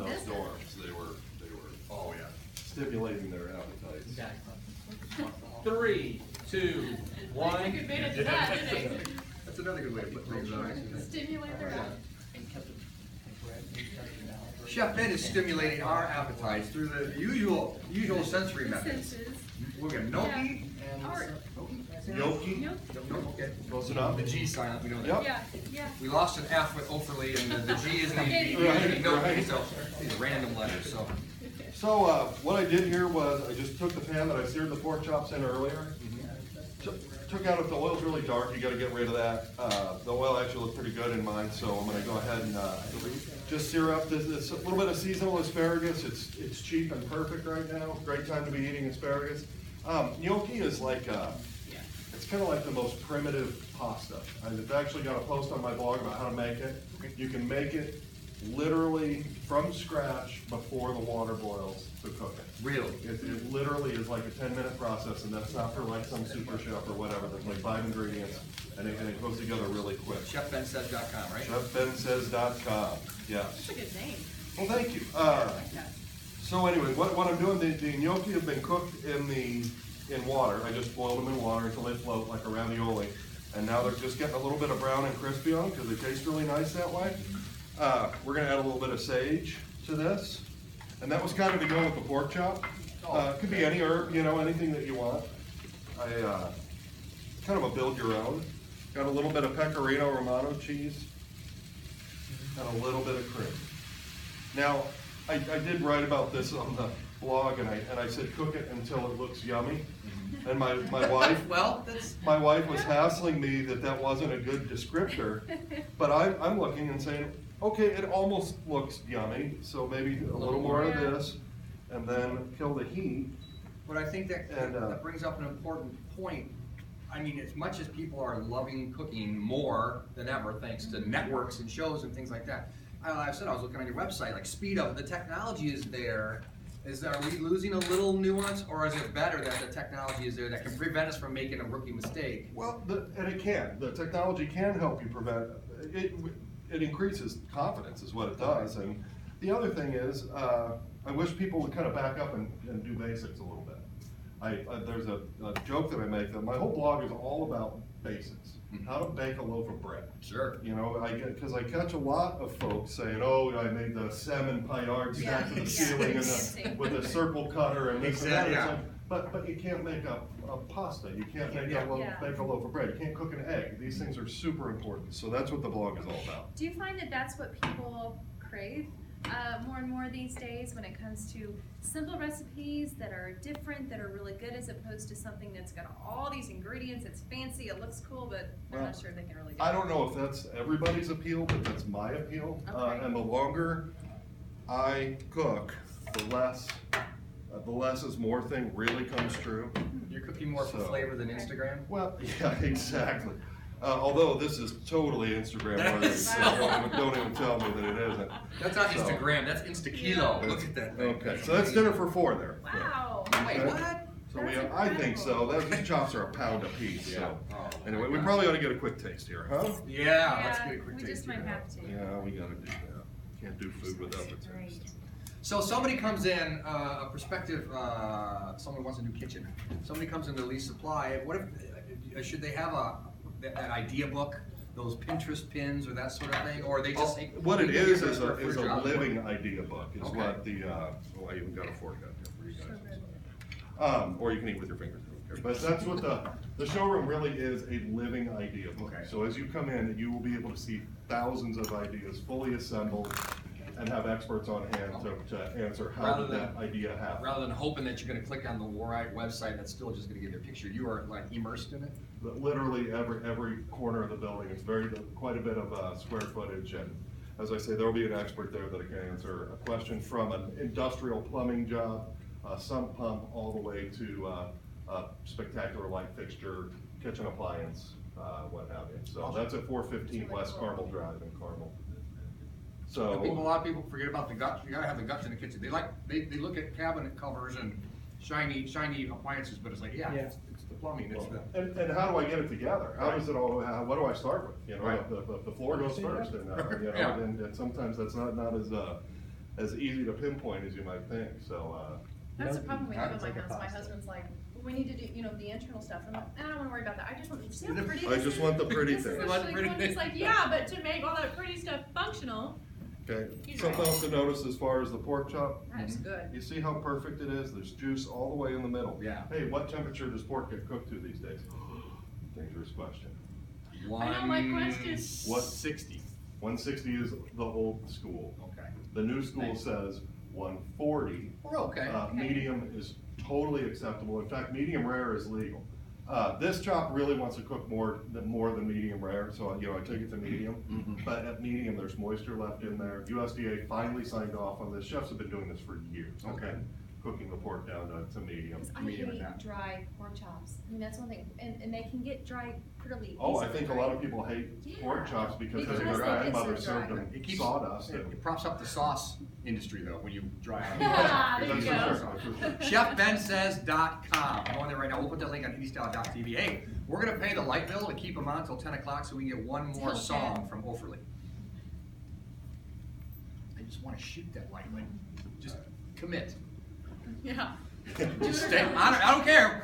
open those business. doors. They were, Oh, yeah. stimulating their appetites. Exactly. 3, 2, 1. Took advantage of that, didn't they? That's another good way to put things on. Stimulate their appetite. And kept it bread and started out. Chef Ben is stimulating our appetites through the usual sensory methods. Senses. We'll get gnocchi and Art. Gnocchi, Nope. okay. close enough. The G silent, we know that. Yep. Yeah, yeah. We lost an F with Offerly, and the G is the Right, gnocchi, right. so these are random letters, so. So what I did here was I just took the pan that I seared the pork chops in earlier. Took out, if the oil's really dark, you gotta get rid of that. The oil actually looked pretty good in mine, so I'm gonna go ahead and just sear up this a little bit of seasonal asparagus. It's cheap and perfect right now. Great time to be eating asparagus. Gnocchi is like, it's kind of like the most primitive pasta. I've actually got a post on my blog about how to make it. You can make it literally from scratch before the water boils to cook it. Really? It literally is like a 10-minute process, and that's not for like some super chef or whatever. There's like 5 ingredients, and it goes together really quick. ChefBensays.com, right? ChefBensays.com, yes. That's a good name. Well, thank you. I like that. So anyway, what I'm doing, the gnocchi have been cooked in water. I just boiled them in water until they float like a ravioli. And now they're just getting a little bit of brown and crispy on because they taste really nice that way. We're gonna add a little bit of sage to this. And that was kind of to go with the pork chop. It could be any herb, anything that you want. Kind of a build your own. Got a little bit of Pecorino Romano cheese. And a little bit of cream. Now, I did write about this on the blog, and I said cook it until it looks yummy. And my wife, Well, that's. my wife was hassling me that wasn't a good descriptor, but I'm looking and saying, okay, it almost looks yummy, so maybe a little more of this, and then kill the heat. But I think that, And, that brings up an important point. I mean, as much as people are loving cooking more than ever, thanks to networks and shows and things like that, I've said I was looking on your website, like speed up, the technology is there. Are we losing a little nuance, or is it better that the technology is there that can prevent us from making a rookie mistake? Well, and it can. The technology can help you prevent it. It increases confidence, is what it does. And the other thing is, I wish people would kind of back up and do basics a little bit. There's a joke that I make that my whole blog is all about basics. How to bake a loaf of bread. Sure. Because I catch a lot of folks saying, "Oh, I made the salmon paillard stacked to the ceiling and with a circle cutter and this and that." Exactly. It's like, but you can't make a pasta. You can't make bake a loaf of bread. You can't cook an egg. These things are super important. So that's what the blog is all about. Do you find that that's what people crave more and more these days when it comes to simple recipes that are different, that are really good, as opposed to something that's got all these ingredients, it's fancy, it looks cool, but I'm not sure if they can really do it? I don't know if that's everybody's appeal, but that's my appeal. Okay. And the longer I cook, the less is more thing really comes true. You're cooking more for So- flavor than Instagram? Well, yeah, exactly. Although this is totally Instagram worthy, so don't even tell me that it isn't. That's not So- Instagram, that's Insta-kilo. Look at that thing. Okay, so that's dinner for 4 there. Wow. Wait, what? So That's I think so. incredible. These chops are a pound a piece. Yeah. So Oh, anyway, my we God. probably ought to get a quick taste here, huh? Yeah, let's get a quick we taste just might here. have to. Yeah, we gotta do that. Can't do food without the taste. So somebody comes in, a prospective, someone wants a new kitchen. Somebody comes in to lease supply. What if, should they have an idea book, those Pinterest pins or that sort of thing, or they just say? What it is a for job? living idea book. Is Okay. what the I even got a fork out here for you guys. Or you can eat with your fingers. I don't care. But that's what the showroom really is, a living idea book. Okay. So as you come in, you will be able to see thousands of ideas fully assembled and have experts on hand to answer how Rather did than- that idea happen. Rather than hoping that you're gonna click on the right website that's still just gonna give you a picture, you are like immersed in it? But literally every corner of the building, it's quite a bit of square footage, and as I say, there will be an expert there that can answer a question from an industrial plumbing job, a sump pump, all the way to a spectacular light fixture, kitchen appliance, what have you. So that's at 415 West Carmel Drive in Carmel. A lot of people forget about the guts. You gotta have the guts in the kitchen. They look at cabinet covers and shiny appliances, but it's like, yeah, it's the plumbing, it's the. And how do I get it together? How Right. does it all? What do I start with? Right. The floor goes first, and Yeah. and sometimes that's not as as easy to pinpoint as you might think, so, That's the problem we have in It's my like a house. My pasta. husband's like, we need to do, the internal stuff. I'm like, I don't wanna worry about that. I just want, see how pretty I this just is? want the pretty This is things. You want the literally pretty going, it's like, yeah, but to make all that pretty stuff functional, okay. He's Something right. else to notice as far as the pork chop, that's good. you see how perfect it is? There's juice all the way in the middle. Yeah. Hey, what temperature does pork get cooked to these days? Dangerous question. I know my question. What? 60. 160 is the old school. Okay. The new school Nice. says 140. We're okay. Medium is totally acceptable. In fact, medium rare is legal. This chop really wants to cook more than medium rare, so I take it to medium. But at medium, there's moisture left in there. USDA finally signed off on this. Chefs have been doing this for years. Okay. Cooking the pork down to medium. Because I Medium hate and that. dry pork chops. I mean, that's one thing, and they can get dry pretty easily. Oh, I think a lot of people hate Yeah. pork chops because Because their they get so grandmother dry. served them It keeps sawdust. It props up the sauce industry though when you dry out. Yeah, there you That's go. for sure, that's for sure. ChefBenSays.com. I'm going there right now. We'll put that link on IndyStyle.tv. Hey, we're gonna pay the light bill to keep them on until 10 o'clock so we can get one more Till song 10. from Offerly. I just want to shoot that light. Like, just commit. Yeah. Just stay. I don't care.